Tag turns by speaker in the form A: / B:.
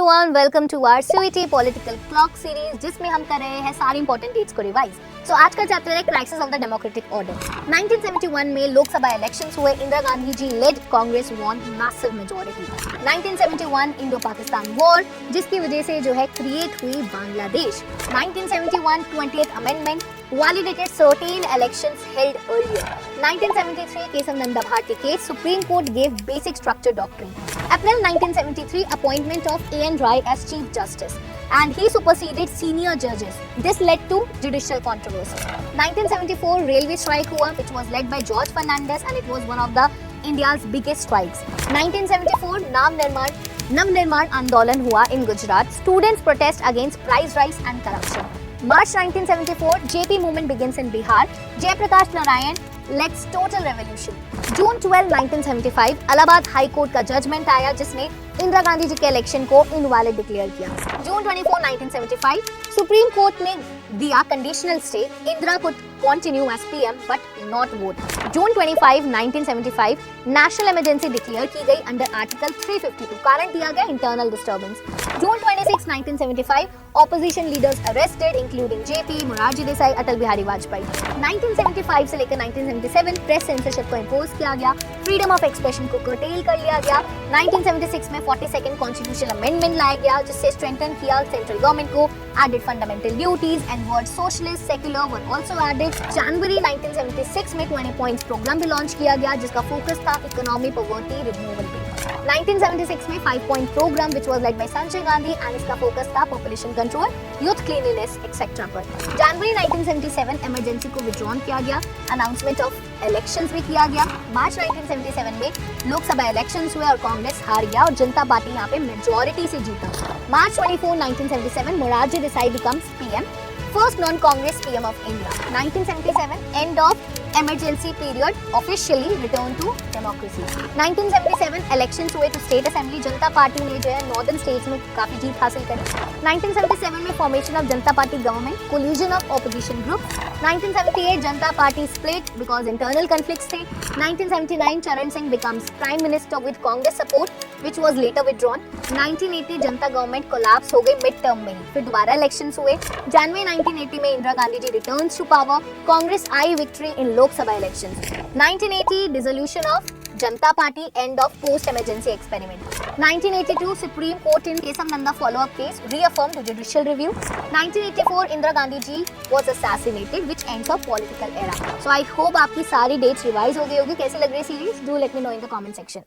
A: Everyone, welcome to our CUET political clock series, जिसमें हम कर रहे हैं सारी इंपॉर्टेंट डेट्स को रिवाइज। सो आज का चैप्टर है crisis of the democratic order. 1971 में लोकसभा इलेक्शंस हुए। Indira Gandhi ji led Congress won massive majority. 1971 Indo Pakistan war, जिसकी वजह से जो है क्रिएट हुई Bangladesh. 1971 20th amendment validated certain elections held earlier. 1973 case of Nanda Bharti case, Supreme Court gave basic structure doctrine. April 1973 appointment of A.N. Rai as Chief Justice, and he superseded senior judges. This led to judicial controversy. 1974 railway strike हुआ, which was led by George Fernandez, and it was one of the India's biggest strikes. 1974 नव निर्माण आंदोलन हुआ in Gujarat. Students protest against price rise and corruption. March 1974 JP movement begins in Bihar. Jayaprakash Narayan leads total revolution. June 12 1975 Allahabad high court का judgement आया, जिसने इंदिरा गांधी जी के election को invalid declare किया। जून 24 1975 सुप्रीम कोर्ट ने दिया conditional stay, Indira could continue as PM but not vote. June 25 1975 national emergency declare की गई अंडर आर्टिकल 352, कारण दिया गया internal disturbance. June 26 1975 opposition leaders arrested including JP, Morarji Desai, Atal Bihari Vajpayee. 1975 से लेकर 1977 प्रेस सेंसरशिप को इम्पोज किया गया, फ्रीडम ऑफ एक्सप्रेशन को कर्टेल कर लिया गया। 1976 में 42nd कॉन्स्टिट्यूशनल अमेंडमेंट लाया गया, जिससे स्ट्रेंथन किया सेंट्रल गवर्नमेंट को, added fundamental duties and word socialist secular were also added. जनवरी 1976 में 20 पॉइंट्स प्रोग्राम भी लॉन्च किया गया, जिसका फोकस था इकोनॉमी पॉवर्टी रिमूवल पे। 1976 में 5 point programme which was led by Sanjay Gandhi, and इसका फोकस था population control, youth cleanliness etcetera पर। जनवरी 1977 इमरजेंसी को विड्रॉन किया गया, अनाउंसमेंट ऑफ इलेक्शंस भी किया गया। मार्च 1977 में लोकसभा इलेक्शंस हुए और कांग्रेस हार गया और जनता पार्टी यहाँ पे मेजॉरिटी से जीता। मार्च 24 1977 Morarji Desai becomes PM, first non Congress PM of India. 1977 end of emergency period, officially return to democracy. 1977 elections हुए to state assembly, Janata party ने जो है नॉर्दर्न स्टेट्स में काफी जीत हासिल करी। 1977 में formation of Janata party government, collision of opposition group. 1978 Janata party split because internal conflicts थे। 1979 चरण Singh becomes prime minister with Congress support which was later withdrawn. 1980 Janata government collapse हो गई मिड टर्म में ही, फिर दोबारा इलेक्शंस हुए। जनवरी 1980 में Indira Gandhi ji returns to power, Congress I victory in Lok Sabha elections. 1980 dissolution of Janata party, end of post emergency experiment. 1982 supreme court in case of Nanda follow up case reaffirm the judicial review. 1984 Indira Gandhi ji was assassinated which ends of political era. So I hope आपकी सारी dates revise हो गई होगी। कैसी लग रही series? Do let me know in the comment section.